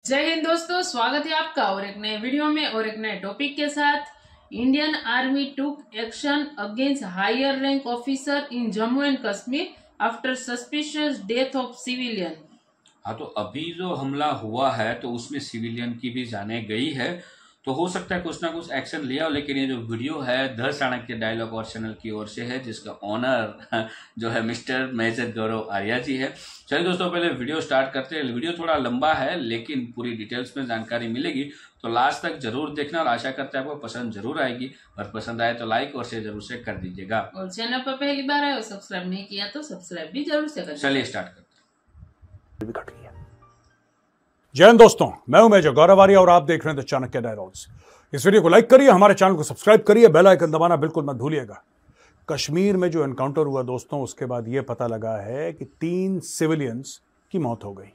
जय हिंद दोस्तों, स्वागत है आपका और एक नए वीडियो में और एक नए टॉपिक के साथ। Indian army took action against higher rank officer in Jammu and Kashmir after suspicious death of civilian. हाँ, तो अभी जो हमला हुआ है तो उसमें सिविलियन की भी जाने गई है। तो हो सकता है कुछ ना कुछ एक्शन लिया हो, लेकिन ये जो वीडियो है द चाणक्य डायलॉग और चैनल की ओर से है, जिसका ऑनर जो है मिस्टर मेजर गौरव आर्या जी है। चलिए दोस्तों, पहले वीडियो स्टार्ट करते हैं। वीडियो थोड़ा लंबा है लेकिन पूरी डिटेल्स में जानकारी मिलेगी, तो लास्ट तक जरूर देखना और आशा करते हैं आपको पसंद जरूर आएगी। और पसंद आए तो लाइक और शेयर जरूर से कर दीजिएगा। और चैनल पर पहली बार आए और सब्सक्राइब नहीं किया तो सब्सक्राइब भी जरूर से कर दीजिए। चलिए स्टार्ट करते हैं। जय हिंद दोस्तों, मैं हूं मेजर गौरव आर्या और आप देख रहे हैं द चाणक्य डायलॉग्स। इस वीडियो को लाइक करिए, हमारे चैनल को सब्सक्राइब करिए, बेल आइकन दबाना बिल्कुल मत भूलिएगा। कश्मीर में जो एनकाउंटर हुआ दोस्तों, उसके बाद यह पता लगा है कि 3 सिविलियंस की मौत हो गई।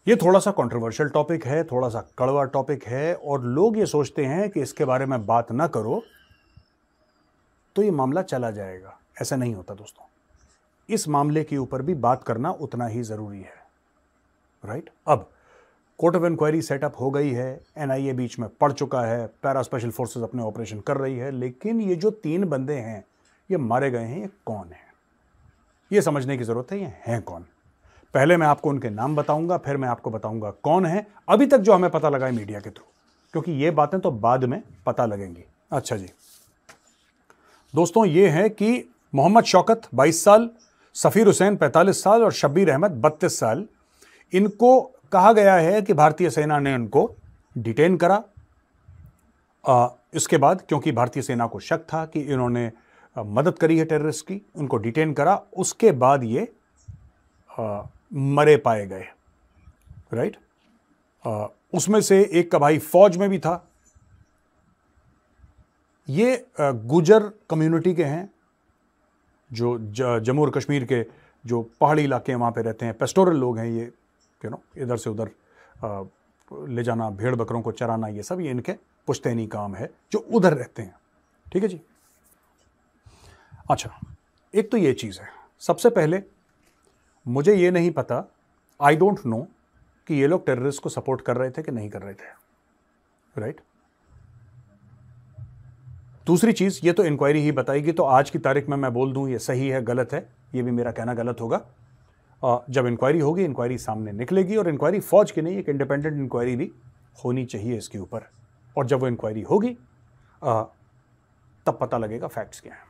यह थोड़ा सा कंट्रोवर्शियल टॉपिक है, थोड़ा सा कड़वा टॉपिक है, और लोग ये सोचते हैं कि इसके बारे में बात ना करो तो यह मामला चला जाएगा। ऐसा नहीं होता दोस्तों, इस मामले के ऊपर भी बात करना उतना ही जरूरी है, राइट? अब कोर्ट ऑफ इंक्वायरी सेटअप हो गई है, एनआईए बीच में पड़ चुका है, पैरा स्पेशल फोर्सेस अपने ऑपरेशन कर रही है, लेकिन ये जो 3 बंदे हैं ये मारे गए हैं, ये कौन है ये समझने की जरूरत है। ये हैं कौन? पहले मैं आपको उनके नाम बताऊंगा, फिर मैं आपको बताऊंगा कौन है अभी तक जो हमें पता लगा है मीडिया के थ्रू, क्योंकि ये बातें तो बाद में पता लगेंगी। अच्छा जी दोस्तों, ये है कि मोहम्मद शौकत 22 साल, सफीर हुसैन 45 साल और शब्बीर अहमद 32 साल। इनको कहा गया है कि भारतीय सेना ने उनको डिटेन करा। इसके बाद क्योंकि भारतीय सेना को शक था कि इन्होंने मदद करी है टेररिस्ट की, उनको डिटेन करा। उसके बाद ये मरे पाए गए, राइट? उसमें से एक का भाई फौज में भी था। ये गुजर कम्युनिटी के हैं, जो जम्मू और कश्मीर के जो पहाड़ी इलाके हैं वहाँ पे रहते हैं। पेस्टोरल लोग हैं ये, इधर से उधर ले जाना, भेड़ बकरों को चराना, ये सब ये इनके पुश्तैनी काम है जो उधर रहते हैं। ठीक है जी। अच्छा, एक तो ये चीज़ है। सबसे पहले मुझे ये नहीं पता, आई डोंट नो कि ये लोग टेररिस्ट को सपोर्ट कर रहे थे कि नहीं कर रहे थे, राइट? दूसरी चीज़, ये तो इंक्वायरी ही बताएगी। तो आज की तारीख में मैं बोल दूं ये सही है गलत है, ये भी मेरा कहना गलत होगा। जब इंक्वायरी होगी, इंक्वायरी सामने निकलेगी, और इंक्वायरी फौज की नहीं, एक इंडिपेंडेंट इंक्वायरी भी होनी चाहिए इसके ऊपर। और जब वो इंक्वायरी होगी तब पता लगेगा फैक्ट्स क्या हैं।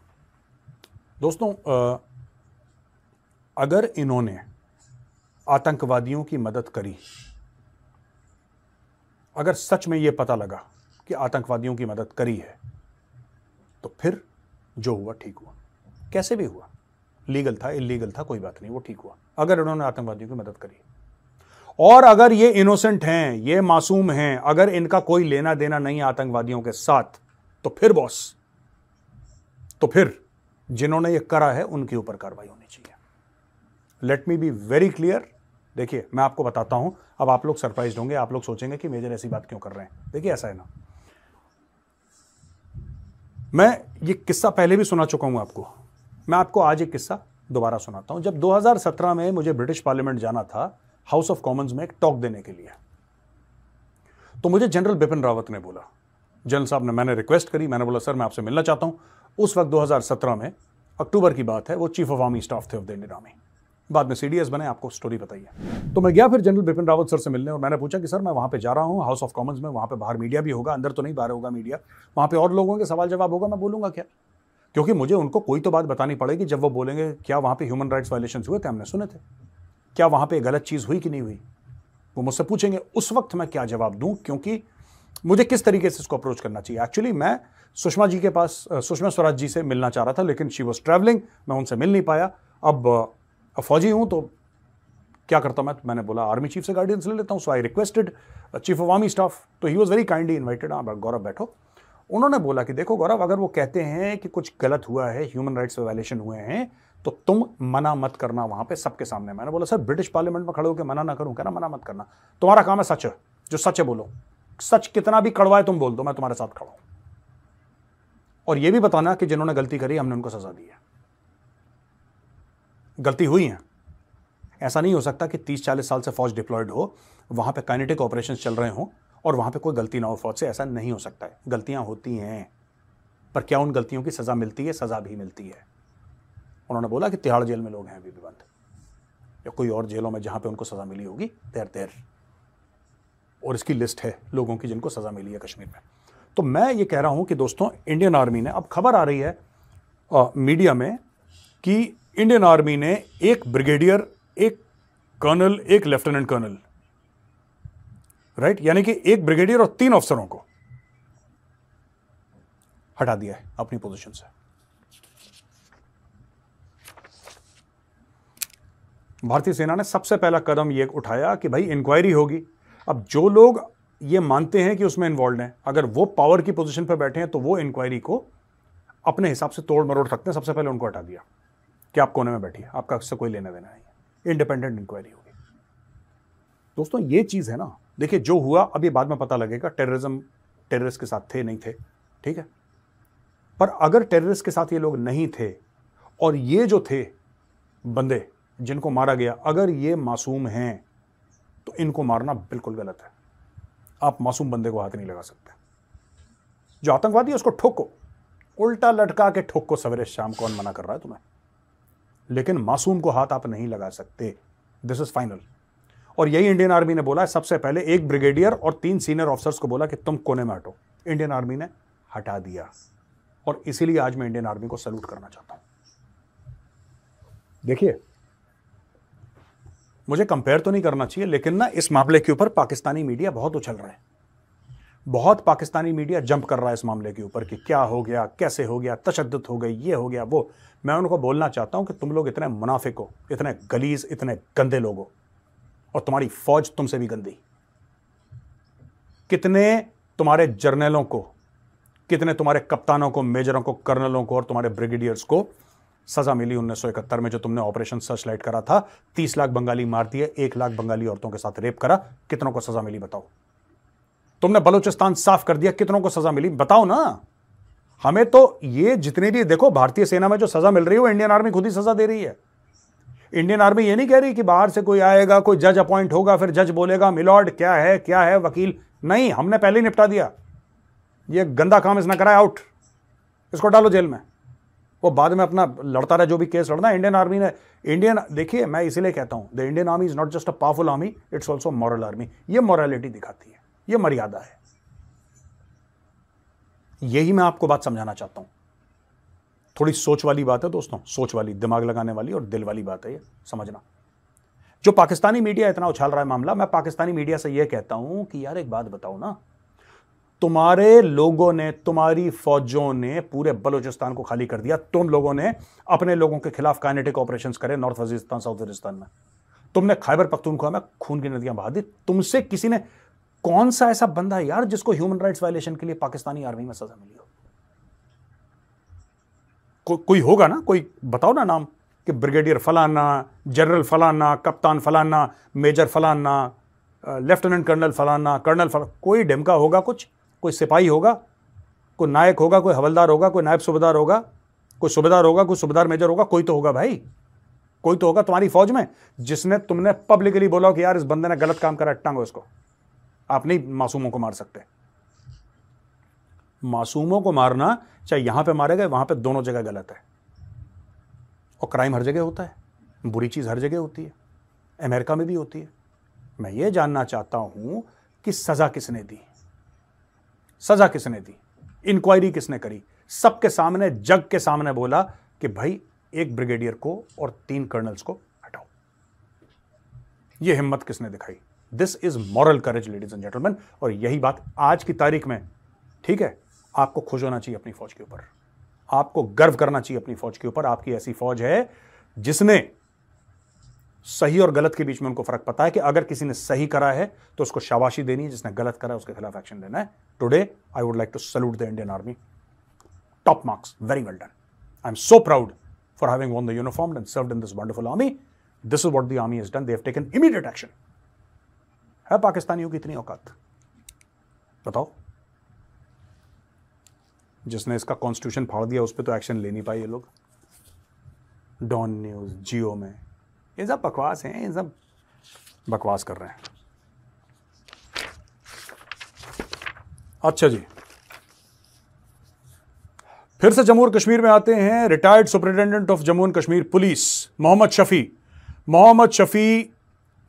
दोस्तों, अगर इन्होंने आतंकवादियों की मदद करी, अगर सच में ये पता लगा कि आतंकवादियों की मदद करी है, तो फिर जो हुआ ठीक हुआ। कैसे भी हुआ, लीगल था इलीगल था कोई बात नहीं, वो ठीक हुआ अगर उन्होंने आतंकवादियों की मदद करी। और अगर ये इनोसेंट हैं, ये मासूम हैं, अगर इनका कोई लेना देना नहीं है आतंकवादियों के साथ, तो फिर बॉस, तो फिर जिन्होंने ये करा है उनके ऊपर कार्रवाई होनी चाहिए। Let me be very clear. देखिए, मैं आपको बताता हूं, अब आप लोग सरप्राइज होंगे, आप लोग सोचेंगे कि मेजर ऐसी बात क्यों कर रहे हैं। देखिए, ऐसा है ना, मैं ये किस्सा पहले भी सुना चुका हूं आपको। मैं आपको आज एक किस्सा दोबारा सुनाता हूं। जब 2017 में मुझे ब्रिटिश पार्लियामेंट जाना था हाउस ऑफ कॉमन्स में एक टॉक देने के लिए, तो मुझे जनरल बिपिन रावत ने बोला, जनरल साहब ने, मैंने रिक्वेस्ट करी, मैंने बोला सर मैं आपसे मिलना चाहता हूं। उस वक्त 2017 में अक्टूबर की बात है, वो चीफ ऑफ आर्मी स्टाफ थे ऑफ द इंडियन आर्मी, बाद में सीडीएस बने, आपको स्टोरी बताइए। तो मैं गया फिर जनरल बिपिन रावत सर से मिलने, और मैंने पूछा कि सर मैं वहां पे जा रहा हूं हाउस ऑफ कॉमन्स में, वहां पे बाहर मीडिया भी होगा, अंदर तो नहीं, बाहर होगा मीडिया, वहां पे और लोगों के सवाल जवाब होगा, मैं बोलूंगा क्या? क्योंकि मुझे उनको कोई तो बात बतानी पड़ेगी। जब वो बोलेंगे क्या वहां पे ह्यूमन राइट्स वायलेशंस हुए थे, हमने सुने थे, क्या वहां पे गलत चीज हुई कि नहीं हुई, वो मुझसे पूछेंगे। उस वक्त मैं क्या जवाब दूं, क्योंकि मुझे किस तरीके से इसको अप्रोच करना चाहिए। एक्चुअली मैं सुषमा जी के पास, सुषमा स्वराज जी से मिलना चाह रहा था, लेकिन शी वॉज ट्रैवलिंग, मैं उनसे मिल नहीं पाया। अब फौजी हूं तो क्या करता मैंने बोला आर्मी चीफ से गाइडेंस ले लेता हूं। So I requested chief of army staff, तो he was very kindly invited. Gaurav बैठो। उन्होंने बोला कि देखो गौरव, अगर वो कहते हैं कि कुछ गलत हुआ है, ह्यूमन राइट्स वायलेशन हुए हैं, तो तुम मना मत करना वहां पे सबके सामने। मैंने बोला सर ब्रिटिश पार्लियामेंट में खड़े होकर मना ना करूं, कहना मना मत करना, तुम्हारा काम है सच है, जो सच है बोलो, सच कितना भी कड़वा है तुम बोल दो, मैं तुम्हारे साथ खड़ा हूं। और यह भी बताना कि जिन्होंने गलती करी हमने उनको सजा दी है, गलती हुई है ऐसा नहीं हो सकता कि 30-40 साल से फौज डिप्लॉयड हो, वहां पे काइनेटिक ऑपरेशंस चल रहे हों और वहां पे कोई गलती ना हो फौज से। ऐसा नहीं हो सकता है। गलतियां होती हैं, पर क्या उन गलतियों की सजा मिलती है? सजा भी मिलती है। उन्होंने बोला कि तिहाड़ जेल में लोग हैं अभी भी बंद, या कोई और जेलों में जहां पे उनको सजा मिली होगी, देर और इसकी लिस्ट है लोगों की जिनको सजा मिली है कश्मीर में। तो मैं ये कह रहा हूं कि दोस्तों, इंडियन आर्मी ने, अब खबर आ रही है मीडिया में कि इंडियन आर्मी ने एक ब्रिगेडियर, एक कर्नल, एक लेफ्टिनेंट कर्नल, राइट, यानी कि एक ब्रिगेडियर और 3 अफसरों को हटा दिया है अपनी पोजीशन से। भारतीय सेना ने सबसे पहला कदम यह उठाया कि भाई इंक्वायरी होगी। अब जो लोग ये मानते हैं कि उसमें इन्वॉल्व हैं, अगर वो पावर की पोजीशन पर बैठे हैं तो वो इंक्वायरी को अपने हिसाब से तोड़ मरोड़ सकते हैं। सबसे पहले उनको हटा दिया कि आप कोने में बैठिए, आपका इससे कोई लेना देना नहीं है, इंडिपेंडेंट इंक्वायरी होगी। दोस्तों ये चीज है ना, देखिए जो हुआ अभी बाद में पता लगेगा, टेररिस्ट के साथ थे नहीं थे, ठीक है, पर अगर टेररिस्ट के साथ ये लोग नहीं थे और ये जो थे बंदे जिनको मारा गया, अगर ये मासूम हैं तो इनको मारना बिल्कुल गलत है। आप मासूम बंदे को हाथ नहीं लगा सकते। जो आतंकवादी है उसको ठोको, उल्टा लटका के ठोको सवेरे शाम, कौन मना कर रहा है तुम्हें, लेकिन मासूम को हाथ आप नहीं लगा सकते। This is final. और यही इंडियन आर्मी ने बोला है। सबसे पहले एक ब्रिगेडियर और 3 सीनियर ऑफिसर्स को बोला कि तुम कोने में हटो। इंडियन आर्मी ने हटा दिया, और इसीलिए आज मैं इंडियन आर्मी को सैल्यूट करना चाहता हूं। देखिए, मुझे कंपेयर तो नहीं करना चाहिए, लेकिन ना इस मामले के ऊपर पाकिस्तानी मीडिया बहुत उछल रहा है, बहुत पाकिस्तानी मीडिया जंप कर रहा है इस मामले के ऊपर कि क्या हो गया, कैसे हो गया, तशद्दुद हो गई, ये हो गया वो। मैं उनको बोलना चाहता हूं कि तुम लोग इतने मुनाफिक हो, इतने गलीज, इतने गंदे लोग हो, और तुम्हारी फौज तुमसे भी गंदी। कितने तुम्हारे जर्नलों को, कितने तुम्हारे कप्तानों को, मेजरों को, कर्नलों को और तुम्हारे ब्रिगेडियर्स को सजा मिली 1971 में, जो तुमने ऑपरेशन सर्च लाइट करा था। 30 लाख बंगाली मार दिए, 1 लाख बंगाली औरतों के साथ रेप करा, कितनों को सजा मिली बताओ? तुमने बलूचिस्तान साफ कर दिया, कितनों को सजा मिली बताओ ना। हमें तो ये जितने भी, देखो भारतीय सेना में जो सजा मिल रही है वो इंडियन आर्मी खुद ही सजा दे रही है। इंडियन आर्मी ये नहीं कह रही कि बाहर से कोई आएगा, कोई जज अपॉइंट होगा, फिर जज बोलेगा मिलॉर्ड क्या है वकील। नहीं, हमने पहले ही निपटा दिया, ये गंदा काम इसने करा, आउट, इसको डालो जेल में। वो बाद में अपना लड़ता रहे जो भी केस लड़ना। इंडियन आर्मी ने, देखिए मैं इसीलिए कहता हूं, the Indian army is not just a powerful army, it's also moral army. ये मॉरलिटी दिखाती है, ये मर्यादा है। यही मैं आपको बात समझाना चाहता हूं। थोड़ी सोच वाली बात है दोस्तों, सोच वाली, दिमाग लगाने वाली और दिल वाली बात है ये, समझना। जो पाकिस्तानी मीडिया इतना उछाल रहा है मामला, मैं पाकिस्तानी मीडिया से यह कहता हूं कि यार एक बात बताओ ना, तुम्हारे लोगों ने, तुम्हारी फौजों ने पूरे बलूचिस्तान को खाली कर दिया। तुम लोगों ने अपने लोगों के खिलाफ काइनेटिक ऑपरेशंस करे नॉर्थ वजीरिस्तान, साउथ वजीरिस्तान में। तुमने खैबर पख्तूनख्वा में खून की नदियां बहा दी। तुमसे किसी ने, कौन सा ऐसा बंदा है यार जिसको ह्यूमन राइट्स वायलेशन के लिए पाकिस्तानी आर्मी में सजा मिली हो? कोई होगा ना, कोई बताओ ना नाम कि ब्रिगेडियर फलाना, जनरल फलाना, कप्तान फलाना, मेजर फलाना, लेफ्टिनेंट कर्नल फलाना, कर्नल फलाना। कोई ढिमका होगा, कुछ कोई सिपाही होगा, कोई नायक होगा, कोई हवलदार होगा, कोई नायब सूबेदार होगा, कोई सूबेदार होगा, कोई सूबेदार मेजर होगा, कोई तो होगा भाई, कोई तो होगा तुम्हारी फौज में जिसने, तुमने पब्लिकली बोला कि यार इस बंदे ने गलत काम करा, टांगो इसको। आप नहीं मासूमों को मार सकते। मासूमों को मारना, चाहे यहां पे मारे गए वहां पे, दोनों जगह गलत है। और क्राइम हर जगह होता है, बुरी चीज हर जगह होती है, अमेरिका में भी होती है। मैं ये जानना चाहता हूं कि सजा किसने दी, सजा किसने दी, इंक्वायरी किसने करी? सबके सामने, जग के सामने बोला कि भाई एक ब्रिगेडियर को और 3 कर्नल्स को हटाओ। यह हिम्मत किसने दिखाई? This is moral courage ladies and gentleman. और यही बात आज की तारीख में, ठीक है, आपको खुश होना चाहिए अपनी फौज के ऊपर, आपको गर्व करना चाहिए अपनी फौज के ऊपर। आपकी ऐसी फौज है जिसने सही और गलत के बीच में उनको फर्क पता है कि अगर किसी ने सही करा है तो उसको शाबाशी देनी है, जिसने गलत करा है उसके खिलाफ एक्शन लेना है। Today I would like to salute the Indian army, top marks, very well done. I am so proud for having worn the uniform and served in this wonderful army. This is what the army has done. They have taken immediate action. है पाकिस्तानियों की इतनी औकात? बताओ। जिसने इसका constitution फाड़ दिया उस पर तो एक्शन ले नहीं पाए ये लोग। डॉन न्यूज, जियो में, ये सब बकवास हैं, ये सब बकवास कर रहे हैं। अच्छा जी, फिर से जम्मू और कश्मीर में आते हैं। Retired superintendent of Jammu and Kashmir police Mohammad Shafi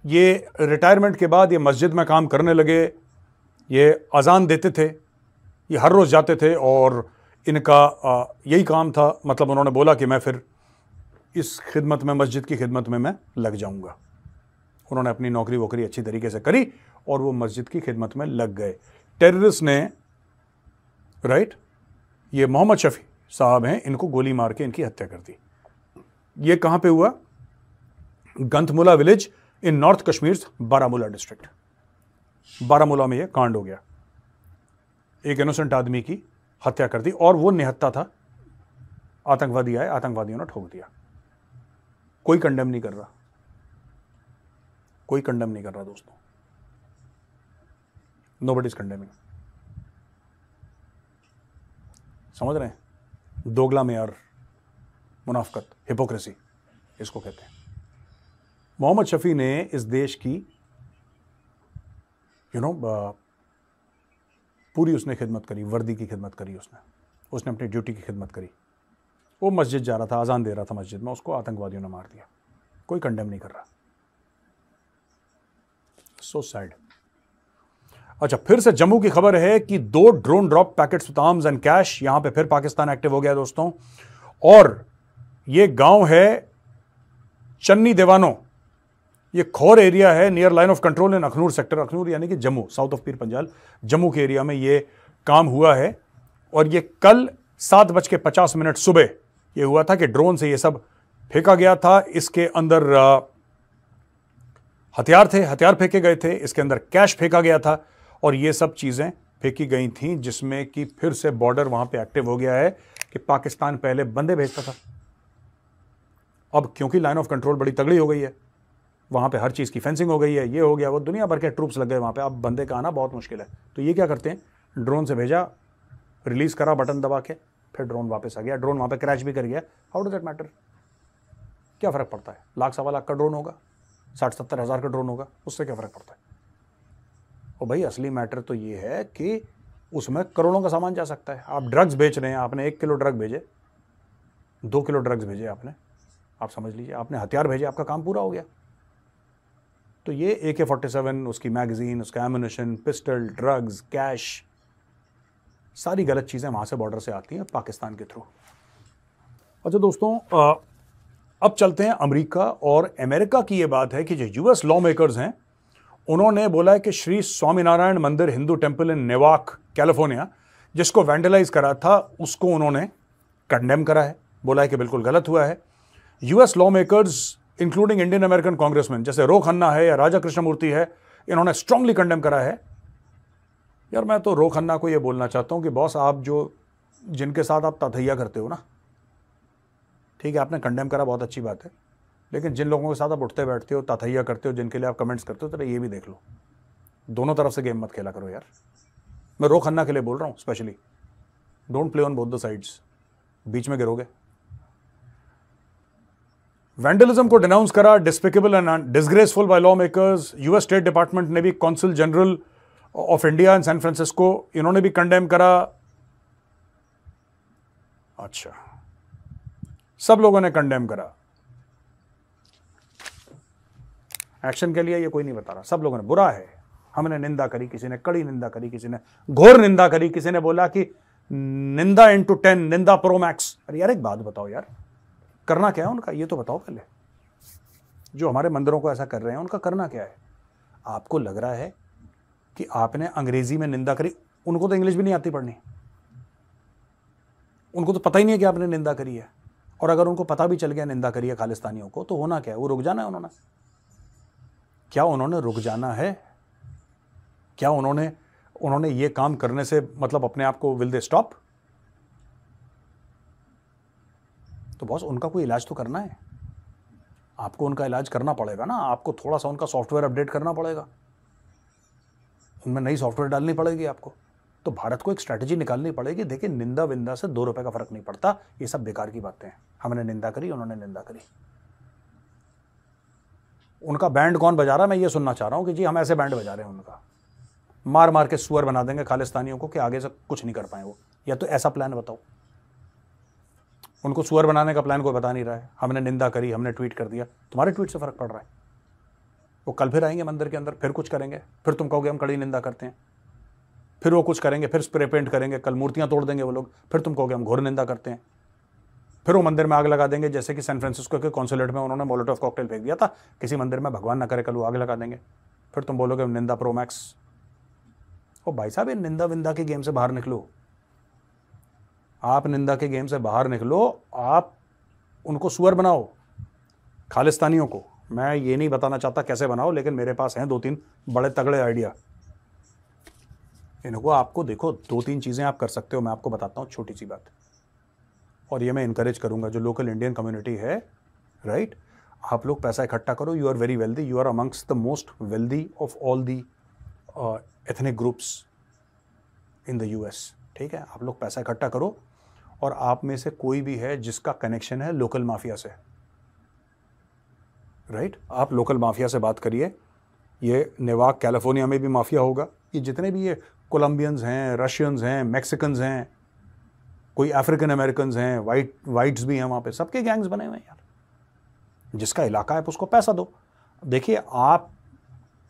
ये रिटायरमेंट के बाद ये मस्जिद में काम करने लगे। ये अजान देते थे, ये हर रोज़ जाते थे और इनका यही काम था। मतलब उन्होंने बोला कि मैं फिर इस खिदमत में, मस्जिद की खिदमत में मैं लग जाऊंगा। उन्होंने अपनी नौकरी वोकरी अच्छी तरीके से करी और वो मस्जिद की खिदमत में लग गए। टेररिस्ट ने, राइट, ये मोहम्मद शफी साहब हैं, इनको गोली मार के इनकी हत्या कर दी। ये कहाँ पे हुआ? Ganthmulla village in north Kashmir, Baramulla district. Baramulla में ये कांड हो गया। एक इनोसेंट आदमी की हत्या कर दी और वो निहत्था था। आतंकवादी आए, आतंकवादियों ने ठोक दिया। कोई कंडेम नहीं कर रहा, कोई कंडेम नहीं कर रहा दोस्तों। Nobody is condemning. समझ रहे हैं? दोगला मेयर, मुनाफकत, हिपोक्रेसी इसको कहते हैं। मोहम्मद शफी ने इस देश की पूरी उसने खिदमत करी, वर्दी की खिदमत करी उसने अपनी ड्यूटी की खिदमत करी। वो मस्जिद जा रहा था, अजान दे रहा था मस्जिद में, उसको आतंकवादियों ने मार दिया। कोई कंडेम नहीं कर रहा। So sad. अच्छा, फिर से जम्मू की खबर है कि 2 drone drop packets with arms and cash. यहां पे फिर पाकिस्तान एक्टिव हो गया दोस्तों। और ये गांव है चन्नी देवानो। ये खौर एरिया है near line of control in Akhnoor sector. Akhnoor यानी कि जम्मू, साउथ ऑफ पीर पंजाल, जम्मू के एरिया में ये काम हुआ है। और ये कल 7:50 सुबह ये हुआ था कि ड्रोन से ये सब फेंका गया था। इसके अंदर हथियार थे, हथियार फेंके गए थे। इसके अंदर कैश फेंका गया था और ये सब चीज़ें फेंकी गई थी, जिसमें कि फिर से बॉर्डर वहां पे एक्टिव हो गया है कि पाकिस्तान पहले बंदे भेजता था। अब क्योंकि लाइन ऑफ कंट्रोल बड़ी तगड़ी हो गई है, वहां पे हर चीज़ की फेंसिंग हो गई है, ये हो गया, वो दुनिया भर के ट्रूप्स लग गए वहां पे। अब बंदे का आना बहुत मुश्किल है। तो ये क्या करते हैं, ड्रोन से भेजा, रिलीज करा बटन दबा के, फिर ड्रोन वापस आ गया। ड्रोन वहां पे क्रैश भी कर गया। How does that matter? क्या फ़र्क पड़ता है? 1 लाख, 1.25 लाख का ड्रोन होगा, 60-70 हज़ार का ड्रोन होगा, उससे क्या फ़र्क पड़ता है? और भाई असली मैटर तो ये है कि उसमें करोड़ों का सामान जा सकता है। आप ड्रग्स बेच रहे हैं, आपने 1 किलो ड्रग भेजे, 2 किलो ड्रग्स भेजे आपने, आप समझ लीजिए आपने हथियार भेजे, आपका काम पूरा हो गया। तो ये AK-47, उसकी मैगजीन, उसका एम्युनिशन, पिस्टल, ड्रग्स, कैश, सारी गलत चीज़ें वहाँ से बॉर्डर से आती हैं पाकिस्तान के थ्रू। अच्छा दोस्तों, अब चलते हैं अमेरिका। और अमेरिका की ये बात है कि जो US लॉ मेकर्स हैं, उन्होंने बोला है कि श्री स्वामीनारायण मंदिर हिंदू टेम्पल इन नेवाक, कैलिफोर्निया, जिसको वैंडलाइज करा था, उसको उन्होंने कंडेम करा है। बोला है कि बिल्कुल गलत हुआ है। US law makers including Indian American congressman जैसे रो खन्ना है या राजा कृष्णमूर्ति है, इन्होंने स्ट्रांगली कंडेम करा है। यार मैं तो रो खन्ना को ये बोलना चाहता हूँ कि बॉस, आप जिनके साथ आप ताथैया करते हो ना, ठीक है, आपने कंडेम करा, बहुत अच्छी बात है, लेकिन जिन लोगों के साथ आप उठते बैठते हो, ताथैया करते हो, जिनके लिए आप कमेंट्स करते हो, तो ये भी देख लो। दोनों तरफ से गेम मत खेला करो यार। मैं रो खन्ना के लिए बोल रहा हूँ specially. Don't play on both the sides, बीच में गिरोगे। वैंडलिज्म को डिनाउंस करा despicable and disgraceful by lawmakers. US state department ने भी, consul general of India in San Francisco, इन्होंने भी कंडेम करा। अच्छा, सब लोगों ने कंडेम करा। एक्शन के लिए ये कोई नहीं बता रहा, सब लोगों ने। बुरा है, हमने निंदा करी, किसी ने कड़ी निंदा करी, किसी ने घोर निंदा करी, किसी ने बोला कि निंदा into 10, निंदा प्रो मैक्स। अरे यार एक बात बताओ यार, करना क्या है उनका, ये तो बताओ पहले। जो हमारे मंदिरों को ऐसा कर रहे हैं, उनका करना क्या है? आपको लग रहा है कि आपने अंग्रेजी में निंदा करी, उनको तो इंग्लिश भी नहीं आती पढ़नी, उनको तो पता ही नहीं है कि आपने निंदा करी है। और अगर उनको पता भी चल गया निंदा करी है खालिस्तानियों को, तो होना क्या है? वो रुक जाना है उन्होंने। क्या उन्होंने रुक जाना है? क्या उन्होंने ये काम करने से मतलब अपने आप को, विल दे स्टॉप? तो बॉस, उनका कोई इलाज तो करना है, आपको उनका इलाज करना पड़ेगा ना। आपको थोड़ा सा उनका सॉफ्टवेयर अपडेट करना पड़ेगा, उनमें नई सॉफ्टवेयर डालनी पड़ेगी आपको। तो भारत को एक स्ट्रैटेजी निकालनी पड़ेगी। देखिए, निंदा विंदा से 2 रुपए का फर्क नहीं पड़ता, ये सब बेकार की बातें हैं। हमने निंदा करी, उन्होंने निंदा करी। उनका बैंड कौन बजा रहा है मैं ये सुनना चाह रहा हूं कि जी हम ऐसे बैंड बजा रहे हैं उनका, मार मार के सुअर बना देंगे खालिस्तानियों को कि आगे से कुछ नहीं कर पाए वो। या तो ऐसा प्लान बताओ। उनको सुअर बनाने का प्लान कोई बता नहीं रहा है। हमने निंदा करी, हमने ट्वीट कर दिया, तुम्हारे ट्वीट से फर्क पड़ रहा है। वो कल फिर आएंगे मंदिर के अंदर, फिर कुछ करेंगे, फिर तुम कहोगे हम कड़ी निंदा करते हैं, फिर वो कुछ करेंगे, फिर स्प्रे पेंट करेंगे, कल मूर्तियां तोड़ देंगे वो लोग, फिर तुम कहोगे हम घोर निंदा करते हैं, फिर वो मंदिर में आग लगा देंगे, जैसे कि सैन फ्रांसिस्को के कॉन्सुलेट में उन्होंने मोलोटोव कॉकटेल फेंक दिया था किसी मंदिर में, भगवान ना करे कल वो आग लगा देंगे, फिर तुम बोलोगे निंदा प्रो मैक्स। ओ भाई साहब, ये निंदा विंदा के गेम से बाहर निकलो। आप निंदा के गेम से बाहर निकलो, आप उनको सुअर बनाओ खालिस्तानियों को। मैं ये नहीं बताना चाहता कैसे बनाओ, लेकिन मेरे पास हैं 2-3 बड़े तगड़े आइडिया। इनको आपको देखो 2-3 चीज़ें आप कर सकते हो। मैं आपको बताता हूँ छोटी सी बात, और ये मैं इनकरेज करूँगा जो लोकल इंडियन कम्युनिटी है, राइट, आप लोग पैसा इकट्ठा करो। You are very wealthy, you are amongst the most wealthy of all the ethnic groups in the US, ठीक है। आप लोग पैसा इकट्ठा करो, और आप में से कोई भी है जिसका कनेक्शन है लोकल माफिया से, राइट, आप लोकल माफिया से बात करिए। ये नेवाक कैलिफोर्निया में भी माफिया होगा। ये जितने भी ये कोलंबियंस हैं, रशियंस हैं, मैक्सिकन्स हैं, कोई अफ्रीकन अमेरिकन्स हैं, वाइट्स भी हैं वहाँ पे, सबके गैंग्स बने हुए हैं यार। जिसका इलाका है उसको पैसा दो। देखिए आप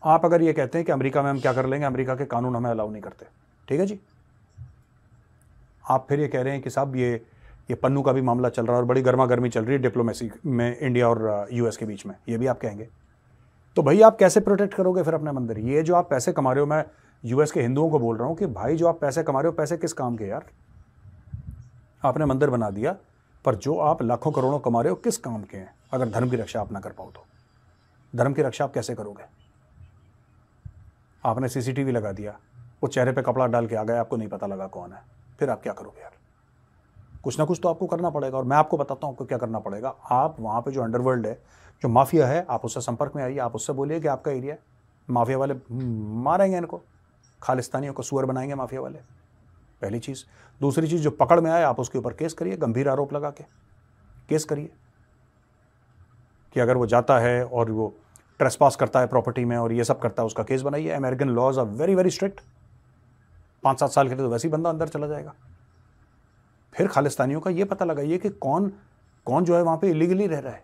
अगर ये कहते हैं कि अमेरिका में हम क्या कर लेंगे, अमेरिका के कानून हमें अलाउ नहीं करते, ठीक है जी। आप फिर ये कह रहे हैं कि साहब ये पन्नू का भी मामला चल रहा है और बड़ी गर्मा गर्मी चल रही है डिप्लोमेसी में इंडिया और US के बीच में, ये भी आप कहेंगे। तो भाई आप कैसे प्रोटेक्ट करोगे फिर अपने मंदिर? ये जो आप पैसे कमा रहे हो, मैं US के हिंदुओं को बोल रहा हूँ कि भाई जो आप पैसे कमा रहे हो, पैसे किस काम के यार? आपने मंदिर बना दिया, पर जो आप लाखों करोड़ों कमा रहे हो किस काम के हैं? अगर धर्म की रक्षा आप ना कर पाओ तो धर्म की रक्षा आप कैसे करोगे? आपने CCTV लगा दिया, वो चेहरे पे कपड़ा डाल के आ गया, आपको नहीं पता लगा कौन है, फिर आप क्या करोगे यार? कुछ ना कुछ तो आपको करना पड़ेगा, और मैं आपको बताता हूँ आपको क्या करना पड़ेगा। आप वहाँ पे जो अंडरवर्ल्ड है, जो माफिया है, आप उससे संपर्क में आइए, आप उससे बोलिए कि आपका एरिया है, माफिया वाले मारेंगे इनको, खालिस्तानियों को सुअर बनाएंगे माफिया वाले, पहली चीज़। दूसरी चीज़, जो पकड़ में आए आप उसके ऊपर केस करिए, गंभीर आरोप लगा के केस करिए कि अगर वो जाता है और वो ट्रेसपास करता है प्रॉपर्टी में और ये सब करता है, उसका केस बनाइए। American laws are very very strict. 5-7 साल के लिए तो वैसे ही बंदा अंदर चला जाएगा। फिर खालिस्तानियों का ये पता लगाइए कि कौन कौन जो है वहाँ पे इलीगली रह रहा है,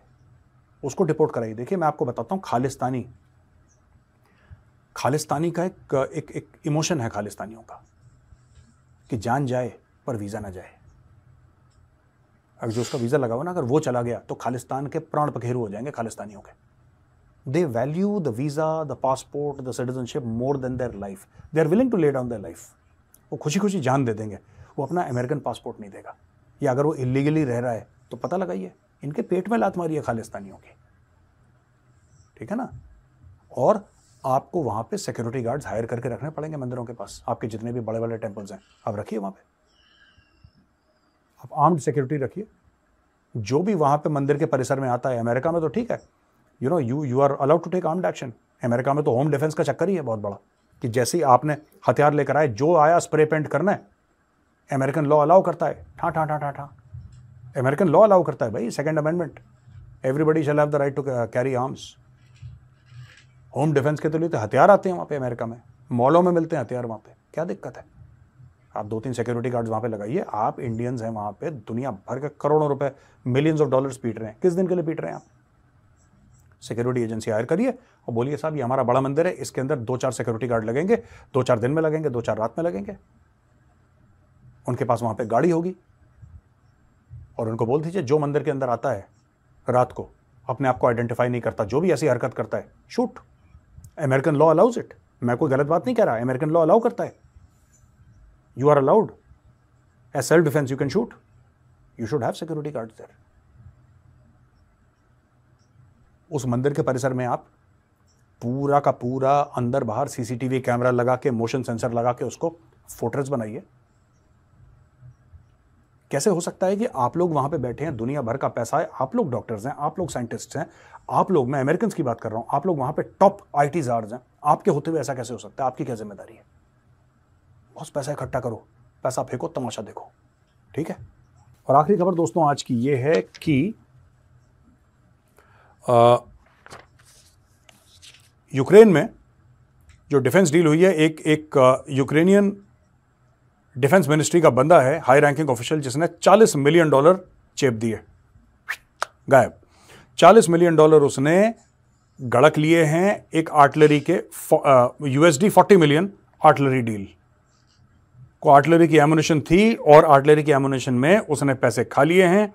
उसको डिपोर्ट कराइए। देखिए मैं आपको बताता हूँ, खालिस्तानी का एक इमोशन है खालिस्तानियों का कि जान जाए पर वीज़ा ना जाए। अगर जो उसका वीज़ा लगा हुआ ना, अगर वो चला गया तो खालिस्तान के प्राण पखेरु हो जाएंगे खालिस्तानियों के। They value the visa, the passport, the citizenship more than their life. They are willing to lay down their life. वो खुशी खुशी जान दे देंगे, वो अपना अमेरिकन पासपोर्ट नहीं देगा। या अगर वो इलीगली रह रहा है तो पता लगाइए, इनके पेट में लात मारी है खालिस्तानियों की, ठीक है ना। और आपको वहाँ पे सिक्योरिटी गार्ड्स हायर करके रखने पड़ेंगे मंदिरों के पास। आपके जितने भी बड़े बड़े टेम्पल्स हैं आप रखिए वहाँ पे, आप आर्म्ड सिक्योरिटी रखिए। जो भी वहाँ पे मंदिर के परिसर में आता है, अमेरिका में तो ठीक है, you are allowed to take armed action. America में तो होम डिफेंस का चक्कर ही है बहुत बड़ा, कि जैसे ही आपने हथियार लेकर आए, जो आया स्प्रे पेंट करना है, अमेरिकन लॉ अलाउ करता है। ठा अमेरिकन लॉ अलाउ करता है भाई, second amendment, everybody shall have the right to carry arms. Home defence के तो लिए तो हथियार आते हैं वहाँ पे अमेरिका में, मॉलों में मिलते हैं हथियार वहाँ पे, क्या दिक्कत है? आप 2-3 सिक्योरिटी गार्ड्स वहाँ पे लगाइए। आप इंडियंस हैं वहाँ पे, दुनिया भर के करोड़ों रुपए, मिलियंस ऑफ डॉलर्स पीट रहे हैं, किस दिन के लिए पीट रहे हैं आप? सिक्योरिटी एजेंसी हायर करिए और बोलिए साहब ये हमारा बड़ा मंदिर है, इसके अंदर 2-4 सिक्योरिटी गार्ड लगेंगे, 2-4 दिन में लगेंगे, 2-4 रात में लगेंगे। उनके पास वहाँ पे गाड़ी होगी, और उनको बोल दीजिए जो मंदिर के अंदर आता है रात को, अपने आप को आइडेंटिफाई नहीं करता, जो भी ऐसी हरकत करता है, shoot. American law allows it. मैं कोई गलत बात नहीं कह रहा, अमेरिकन लॉ अलाउ करता है। You are allowed as self defence, you can shoot. You should have security guards there. उस मंदिर के परिसर में आप पूरा का पूरा अंदर बाहर CCTV कैमरा लगा के, मोशन सेंसर लगा के उसको फोर्ट्रेस बनाइए। कैसे हो सकता है कि आप लोग वहां पे बैठे हैं, दुनिया भर का पैसा है, आप लोग डॉक्टर्स हैं, आप लोग साइंटिस्ट हैं, आप लोग, मैं अमेरिकन की बात कर रहा हूं, आप लोग वहां पे टॉप IT ज़ार्स हैं, आपके होते हुए ऐसा कैसे हो सकता है? आपकी क्या जिम्मेदारी है? बहुत पैसा इकट्ठा करो, पैसा फेंको, तमाशा देखो, ठीक है। और आखिरी खबर दोस्तों आज की ये है कि यूक्रेन में जो डिफेंस डील हुई है, एक यूक्रेनियन डिफेंस मिनिस्ट्री का बंदा है, हाई रैंकिंग ऑफिशियल, जिसने $40 मिलियन चेप दिए, गायब। $40 मिलियन उसने गड़क लिए हैं एक आर्टिलरी के USD 40 मिलियन आर्टिलरी डील को। आर्टिलरी की एमुनेशन थी और आर्टिलरी की एमुनेशन में उसने पैसे खा लिए हैं।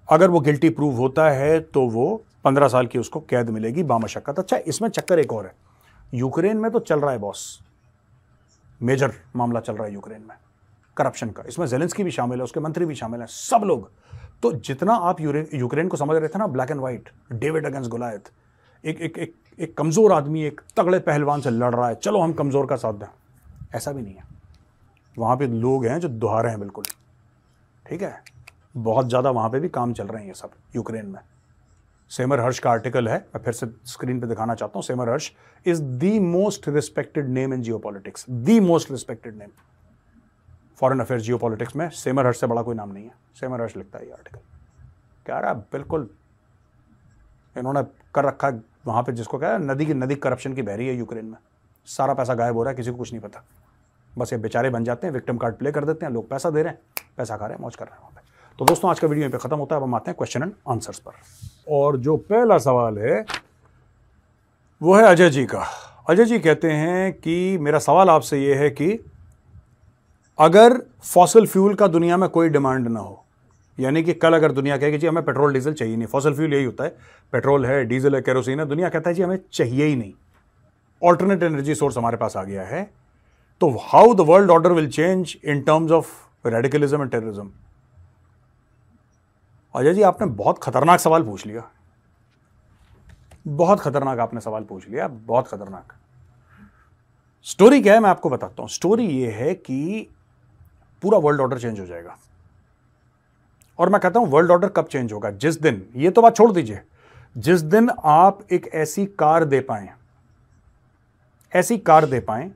अगर वो गिल्टी प्रूव होता है तो वो 15 साल की उसको कैद मिलेगी बामशक्कत। अच्छा, इसमें चक्कर एक और है, यूक्रेन में तो चल रहा है बॉस, मेजर मामला चल रहा है यूक्रेन में करप्शन का। इसमें जेलेंस्की भी शामिल है, उसके मंत्री भी शामिल हैं, सब लोग। तो जितना आप यूक्रेन को समझ रहे थे ना black and white, David against Goliath, एक कमजोर आदमी एक तगड़े पहलवान से लड़ रहा है, चलो हम कमजोर का साथ दें, ऐसा भी नहीं है। वहां पे लोग हैं जो दुहारे हैं बिल्कुल, ठीक है। बहुत ज्यादा वहां पे भी काम चल रहे हैं ये सब यूक्रेन में। सेमर हर्ष का आर्टिकल है, मैं फिर से स्क्रीन पे दिखाना चाहता हूं। Seymour Hersh is the most respected name in geopolitics, the most respected name foreign affairs geopolitics में। सेमर हर्ष से बड़ा कोई नाम नहीं है। सेमर हर्ष लिखता है ये आर्टिकल, कह रहा बिल्कुल इन्होंने कर रखा है वहां पे, जिसको क्या है, नदी करप्शन की बहरी है यूक्रेन में। सारा पैसा गायब हो रहा है, किसी को कुछ नहीं पता। बस ये बेचारे बन जाते हैं, विक्टिम कार्ड प्ले कर देते हैं, लोग पैसा दे रहे हैं, पैसा खा रहे हैं, मौज कर रहे हैं वहां पे। तो दोस्तों आज का वीडियो यहीं पे खत्म होता है। अब हम आते हैं क्वेश्चन एंड आंसर्स पर। और जो पहला सवाल है वो है अजय जी का। अजय जी कहते हैं कि मेरा सवाल आपसे ये है कि अगर फॉसिल फ्यूल का दुनिया में कोई डिमांड ना हो, यानी कि कल अगर दुनिया कहे कि जी हमें पेट्रोल डीजल चाहिए नहीं, फॉसिल फ्यूल यही होता है, पेट्रोल है, डीजल है, केरोसिन है, दुनिया कहता है जी हमें चाहिए ही नहीं, ऑल्टरनेट एनर्जी सोर्स हमारे पास आ गया है, तो how the world order will change in terms of radicalism and terrorism. Ajay ji आपने बहुत खतरनाक सवाल पूछ लिया, बहुत खतरनाक आपने सवाल पूछ लिया, बहुत खतरनाक। स्टोरी क्या है मैं आपको बताता हूं। स्टोरी ये है कि पूरा वर्ल्ड ऑर्डर चेंज हो जाएगा। और मैं कहता हूं वर्ल्ड ऑर्डर कब चेंज होगा, जिस दिन, ये तो बात छोड़ दीजिए, जिस दिन आप एक ऐसी कार दे पाएं, ऐसी कार दे पाएं,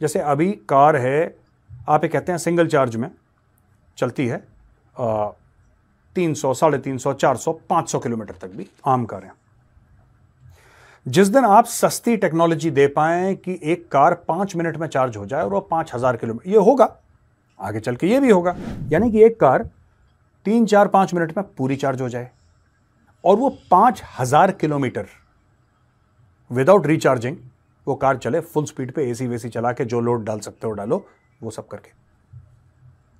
जैसे अभी कार है, आप ये कहते हैं सिंगल चार्ज में चलती है 300, 350, 400, 500 किलोमीटर तक भी आम कारें। जिस दिन आप सस्ती टेक्नोलॉजी दे पाएं कि एक कार 5 मिनट में चार्ज हो जाए और वो 5000 किलोमीटर, ये होगा आगे चल के, ये भी होगा, यानी कि एक कार 3, 4, 5 मिनट में पूरी चार्ज हो जाए और वो 5000 किलोमीटर विदाउट रिचार्जिंग वो कार चले फुल स्पीड पे, एसी वेसी चला के, जो लोड डाल सकते हो डालो, वो सब करके।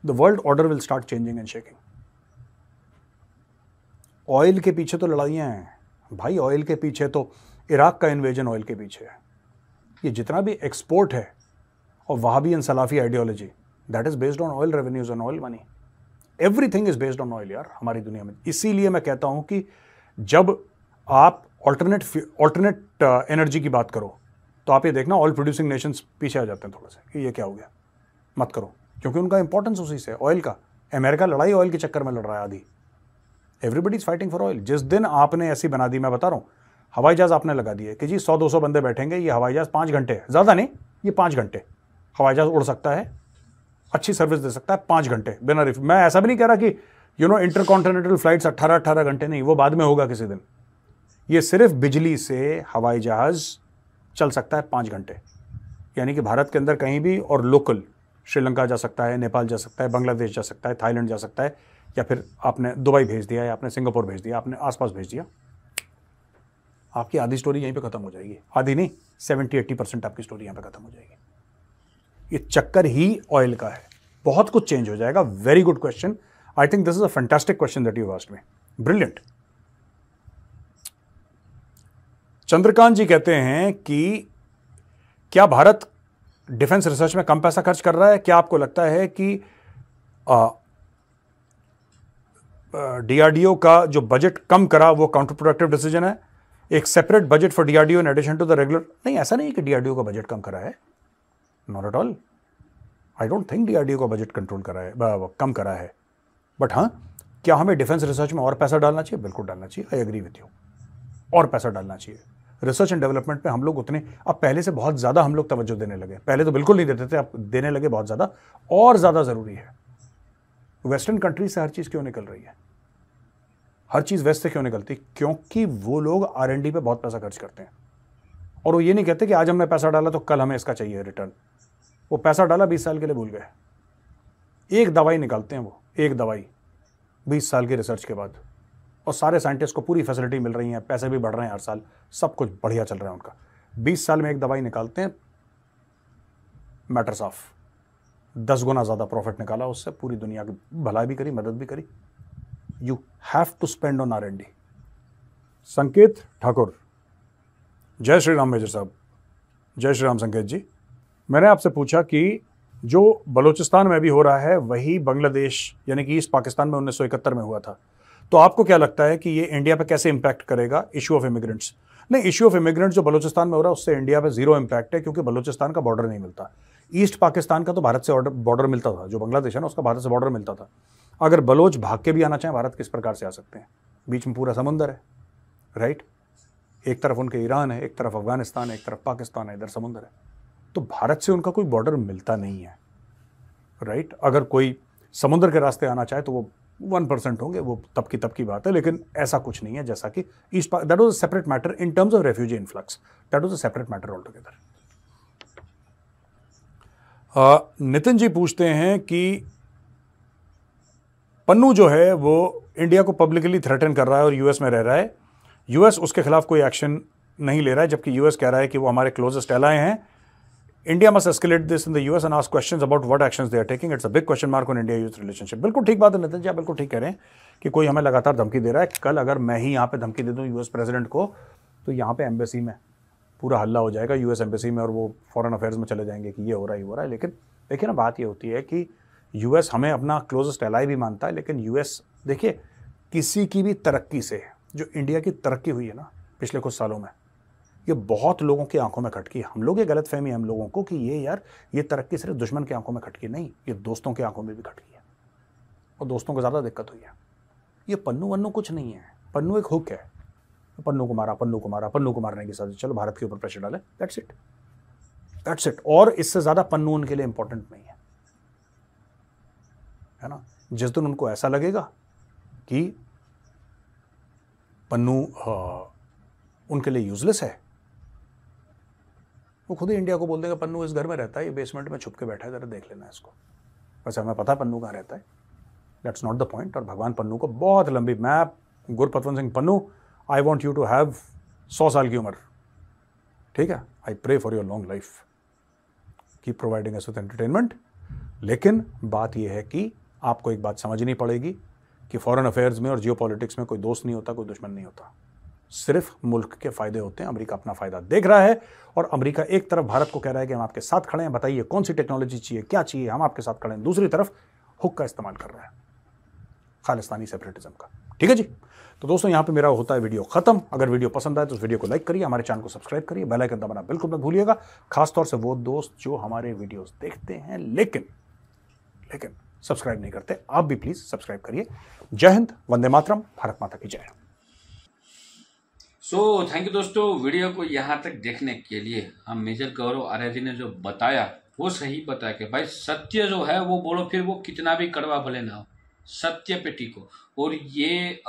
The world order will start changing and shaking. Oil के पीछे तो लड़ाइयां हैं भाई, ऑयल के पीछे तो इराक का इन्वेजन ऑयल के पीछे है। ये जितना भी एक्सपोर्ट है और Wahhabi and Salafi ideology, that is based on oil revenues and oil money. Everything is based on oil यार हमारी दुनिया में। इसीलिए मैं कहता हूं कि जब आप ऑल्टरनेट एनर्जी की बात करो तो आप ये देखना ऑयल प्रोड्यूसिंग नेशंस पीछे आ जाते हैं थोड़ा सा कि ये क्या हो गया, मत करो, क्योंकि उनका इंपॉर्टेंस उसी से ऑयल का। अमेरिका लड़ाई ऑयल के चक्कर में लड़ रहा है आधी, everybody is fighting for oil. जिस दिन आपने ऐसी बना दी, मैं बता रहा हूं, हवाई जहाज आपने लगा दिए कि जी 100-200 बंदे बैठेंगे, ये हवाई जहाज 5 घंटे, ज़्यादा नहीं, ये 5 घंटे हवाई जहाज उड़ सकता है, अच्छी सर्विस दे सकता है 5 घंटे बिना रिफ। मैं ऐसा भी नहीं कह रहा कि इंटरकॉन्टिनेंटल फ्लाइट्स 18-18 घंटे नहीं, वो बाद में होगा किसी दिन। ये सिर्फ बिजली से हवाई जहाज चल सकता है 5 घंटे, यानी कि भारत के अंदर कहीं भी, और लोकल श्रीलंका जा सकता है, नेपाल जा सकता है, बांग्लादेश जा सकता है, थाईलैंड जा सकता है, या फिर आपने दुबई भेज दिया, या आपने सिंगापुर भेज दिया, आपने आसपास भेज दिया, आपकी आधी स्टोरी यहीं पे खत्म हो जाएगी। आधी नहीं, 70-80% आपकी स्टोरी यहां पे खत्म हो जाएगी। ये चक्कर ही ऑयल का है। बहुत कुछ चेंज हो जाएगा। Very good question. I think this is a fantastic question that you asked me, brilliant. Chandrakant ji कहते हैं कि क्या भारत डिफेंस रिसर्च में कम पैसा खर्च कर रहा है? क्या आपको लगता है कि डीआरडीओ का जो बजट कम करा वो काउंटर प्रोडक्टिव डिसीजन है? एक separate budget for DRDO in addition to the regular, नहीं, ऐसा नहीं है कि डीआरडीओ का बजट कम करा है, not at all. I don't think DRDO का बजट कंट्रोल करा है, कम करा है। बट हाँ, क्या हमें डिफेंस रिसर्च में और पैसा डालना चाहिए? बिल्कुल डालना चाहिए, आई एग्री विथ यू, और पैसा डालना चाहिए। रिसर्च एंड डेवलपमेंट पे हम लोग उतने, अब पहले से बहुत ज़्यादा हम लोग तवज्जो देने लगे। पहले तो बिल्कुल नहीं देते थे, अब देने लगे बहुत ज़्यादा, और ज़्यादा ज़रूरी है। वेस्टर्न कंट्रीज से हर चीज़ क्यों निकल रही है? हर चीज़ वेस्ट से क्यों निकलती? क्योंकि वो लोग R&D पे बहुत पैसा खर्च करते हैं और वो ये नहीं कहते कि आज हमने पैसा डाला तो कल हमें इसका चाहिए रिटर्न। वो पैसा डाला 20 साल के लिए भूल गए। एक दवाई निकालते हैं वो, एक दवाई 20 साल की रिसर्च के बाद, और सारे साइंटिस्ट को पूरी फैसिलिटी मिल रही है, पैसे भी बढ़ रहे हैं हर साल, सब कुछ बढ़िया चल रहा है उनका। 20 साल में एक दवाई निकालते हैं, मैटर्स ऑफ 10 गुना ज़्यादा प्रॉफिट निकाला उससे, पूरी दुनिया की भलाई भी करी, मदद भी करी। You have to spend on R&D। Sanket Thakur, जय श्री राम मेजर साहब। जय श्री राम संकेत जी। मैंने आपसे पूछा कि जो बलूचिस्तान में भी हो रहा है वही बांग्लादेश यानी कि ईस्ट पाकिस्तान में 1971 में हुआ था, तो आपको क्या लगता है कि ये इंडिया पे कैसे इंपैक्ट करेगा इशू ऑफ इमिग्रेंट्स? नहीं, इशू ऑफ इमिग्रेंट्स जो बलूचिस्तान में हो रहा है उससे इंडिया पे जीरो इंपैक्ट है, क्योंकि बलूचिस्तान का बॉर्डर नहीं मिलता। ईस्ट पाकिस्तान का तो भारत से बॉर्डर मिलता था, जो बांग्लादेश है ना उसका भारत से बॉर्डर मिलता था। अगर बलोच भाग के भी आना चाहें भारत, किस प्रकार से आ सकते हैं? बीच में पूरा समुंदर है, राइट? एक तरफ उनके ईरान है, एक तरफ अफगानिस्तान है, एक तरफ पाकिस्तान है, इधर समुंदर है। तो भारत से उनका कोई बॉर्डर मिलता नहीं है, राइट? अगर कोई समुद्र के रास्ते आना चाहे तो वो 1% होंगे, वो तब की बात है, लेकिन ऐसा कुछ नहीं है जैसा कि east. That was a separate matter in terms of refugee influx, that was a separate matter altogether. Nitin ji पूछते हैं कि पन्नू जो है वो इंडिया को पब्लिकली थ्रेटन कर रहा है और यूएस में रह रहा है, यूएस उसके खिलाफ कोई एक्शन नहीं ले रहा है, जबकि यूएस कह रहा है कि वो हमारे क्लोजेस्ट एलाय हैं। India must escalate this in the US and ask questions about what actions they are taking. It's a big question mark on India US relationship. बिल्कुल ठीक बात है नितिन जी, आप बिल्कुल ठीक कह रहे हैं कि कोई हमें लगातार धमकी दे रहा है। कल अगर मैं ही यहाँ पे धमकी दे दूँ यूएस प्रेसिडेंट को, तो यहाँ पे एम्बेसी में पूरा हल्ला हो जाएगा, यूएस एम्बेसी में, और वो फॉरेन अफेयर्स में चले जाएंगे कि ये हो रहा है, ये हो रहा है। लेकिन देखिए ना, बात ये होती है कि यूएस हमें अपना क्लोजेस्ट एलाय भी मानता है, लेकिन यूएस देखिए किसी की भी तरक्की से, जो इंडिया की तरक्की हुई है ना पिछले कुछ सालों में, ये बहुत लोगों की आंखों में खटकी। हम लोग ये गलतफहमी है हम लोगों को कि ये तरक्की सिर्फ दुश्मन की आंखों में खटकी, नहीं, ये दोस्तों की आंखों में भी खटकी है, और दोस्तों को ज़्यादा दिक्कत हुई है। ये पन्नू वन्नू कुछ नहीं है, पन्नू एक हुक है। पन्नू को मारा, पन्नू को मारा, पन्नू को मारने के साथ चलो भारत के ऊपर प्रेशर डाले, दैट्स इट, दैट्स इट। और इससे ज़्यादा पन्नू उनके लिए इंपॉर्टेंट नहीं है ना? जिस दिन उनको ऐसा लगेगा कि पन्नू उनके लिए यूजलेस है, वो खुद ही इंडिया को बोल देगा पन्नू इस घर में रहता है, ये बेसमेंट में छुप के बैठा है, जरा देख लेना इसको। वैसे हमें पता है पन्नू कहाँ रहता है, दैट्स नॉट द पॉइंट। और भगवान पन्नू को बहुत लंबी, मैं Gurpatwant Singh Pannu, I want you to have 100 साल की उम्र, ठीक है? I pray for your long life, keep providing us with entertainment. लेकिन बात यह है कि आपको एक बात समझनी पड़ेगी कि फॉरेन अफेयर्स में और जियो पॉलिटिक्स में कोई दोस्त नहीं होता, कोई दुश्मन नहीं होता, सिर्फ मुल्क के फायदे होते हैं। अमेरिका अपना फायदा देख रहा है, और अमेरिका एक तरफ भारत को कह रहा है कि हम आपके साथ खड़े हैं, बताइए कौन सी टेक्नोलॉजी चाहिए, क्या चाहिए, हम आपके साथ खड़े हैं। दूसरी तरफ हुक का इस्तेमाल कर रहा है, खालिस्तानी सेपरेटिज्म का। ठीक है जी, तो दोस्तों यहाँ पे मेरा होता है वीडियो खत्म। अगर वीडियो पसंद आए तो उस वीडियो को लाइक करिए, हमारे चैनल को सब्सक्राइब करिए, बेल आइकन दबाना बिल्कुल मत भूलिएगा, खासतौर से वो दोस्त जो हमारे वीडियोस देखते हैं लेकिन सब्सक्राइब नहीं करते। आप भी प्लीज सब्सक्राइब करिए। जय हिंद, वंदे मातरम, भारत माता की जय। सो थैंक यू दोस्तों, वीडियो को यहाँ तक देखने के लिए। हम मेजर गौरव आर्य जी ने जो बताया वो सही बताया कि भाई सत्य जो है वो बोलो, फिर वो कितना भी कड़वा भले ना हो, सत्य पे टिको। और ये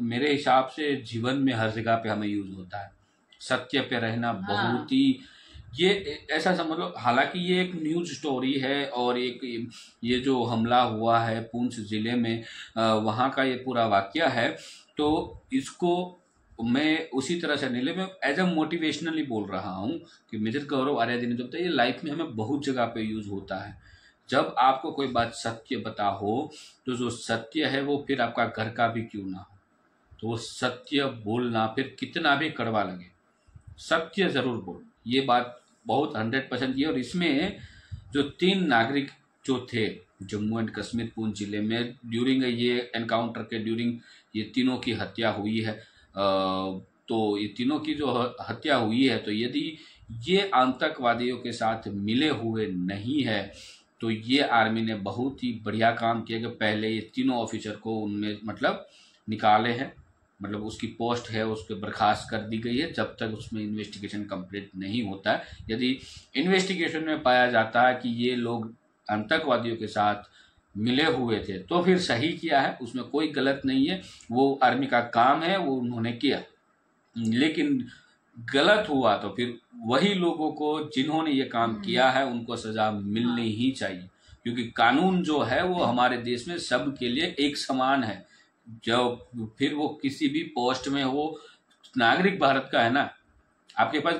मेरे हिसाब से जीवन में हर जगह पे हमें यूज होता है, सत्य पे रहना बहुत ही, ये ऐसा समझ लो। हालांकि ये एक न्यूज स्टोरी है, और एक ये जो हमला हुआ है पुंछ जिले में, वहाँ का ये पूरा वाकया है, तो इसको मैं उसी तरह से नहीं ले, मैं एज अ मोटिवेशनली बोल रहा हूँ कि मेजर गौरव आर्य जी ने जो बताया, ये लाइफ में हमें बहुत जगह पे यूज होता है। जब आपको कोई बात सत्य पता हो, तो जो सत्य है वो फिर आपका घर का भी क्यों ना हो, तो वो सत्य बोलना, फिर कितना भी कड़वा लगे, सत्य जरूर बोल। ये बात बहुत 100% है। और इसमें जो 3 नागरिक जो थे जम्मू एंड कश्मीर पुंछ जिले में, ड्यूरिंग ये एनकाउंटर के ड्यूरिंग ये तीनों की हत्या हुई है। तो ये तीनों की जो हत्या हुई है, तो यदि ये आतंकवादियों के साथ मिले हुए नहीं है, तो ये आर्मी ने बहुत ही बढ़िया काम किया कि पहले ये तीनों ऑफिसर को उनमें मतलब निकाले हैं, मतलब उसकी पोस्ट है उस पर बर्खास्त कर दी गई है, जब तक उसमें इन्वेस्टिगेशन कंप्लीट नहीं होता है। यदि इन्वेस्टिगेशन में पाया जाता है कि ये लोग आतंकवादियों के साथ मिले हुए थे, तो फिर सही किया है, उसमें कोई गलत नहीं है, वो आर्मी का काम है, वो उन्होंने किया। लेकिन गलत हुआ तो फिर वही लोगों को जिन्होंने ये काम किया है उनको सजा मिलनी ही चाहिए, क्योंकि कानून जो है वो हमारे देश में सबके लिए एक समान है। जो फिर वो किसी भी पोस्ट में हो, नागरिक भारत का है ना, आपके पास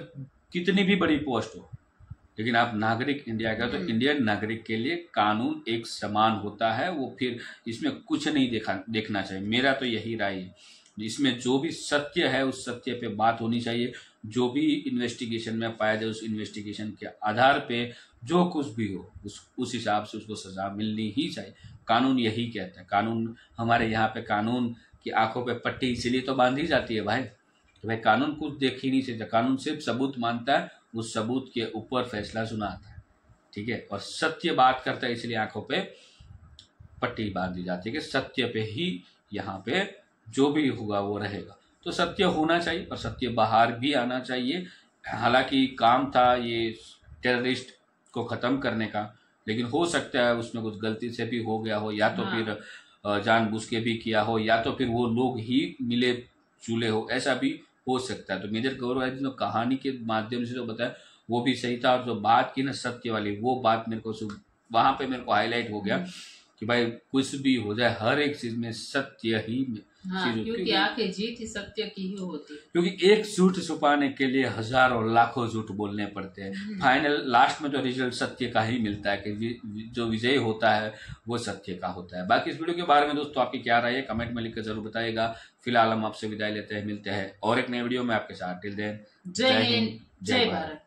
कितनी भी बड़ी पोस्ट हो, लेकिन आप नागरिक इंडिया का, तो इंडियन नागरिक के लिए कानून एक समान होता है। वो फिर इसमें कुछ नहीं देखना चाहिए, मेरा तो यही राय है। इसमें जो भी सत्य है उस सत्य पे बात होनी चाहिए, जो भी इन्वेस्टिगेशन में पाया जाए उस इन्वेस्टिगेशन के आधार पे जो कुछ भी हो उस हिसाब से उसको सजा मिलनी ही चाहिए। कानून यही कहता है। कानून हमारे यहाँ पे कानून की आंखों पे पट्टी इसलिए तो बांधी जाती है भाई, तो भाई कानून कुछ देख ही नहीं सकता, कानून सिर्फ सबूत मानता है, उस सबूत के ऊपर फैसला सुनाता है, ठीक है। और सत्य बात करता है, इसलिए आंखों पे पट्टी बांध दी जाती है कि सत्य पे ही यहाँ पे जो भी होगा वो रहेगा। तो सत्य होना चाहिए और सत्य बाहर भी आना चाहिए। हालांकि काम था ये टेररिस्ट को खत्म करने का, लेकिन हो सकता है उसमें कुछ गलती से भी हो गया हो, या तो फिर जानबूझ के भी किया हो, या तो फिर वो लोग ही मिले जुले हो, ऐसा भी हो सकता है। तो मेजर गौरव ने कहानी के माध्यम से जो बताया वो भी सही था, और जो बात की ना सत्य वाली, वो बात मेरे को वहां पे मेरे को हाईलाइट हो गया कि भाई कुछ भी हो जाए हर एक चीज में सत्य ही क्योंकि आखिर जीत ही सत्य की ही होती है। क्योंकि एक झूठ छुपाने के लिए हजारों लाखों झूठ बोलने पड़ते हैं। फाइनल लास्ट में तो रिजल्ट सत्य का ही मिलता है कि जो विजय होता है वो सत्य का होता है। बाकी इस वीडियो के बारे में दोस्तों आपकी क्या राय है कमेंट में लिखकर जरूर बताइएगा। फिलहाल हम आपसे विदाई लेते हैं, मिलते हैं और एक नए वीडियो में आपके साथ। टिल देन जय हिंद, जय भारत।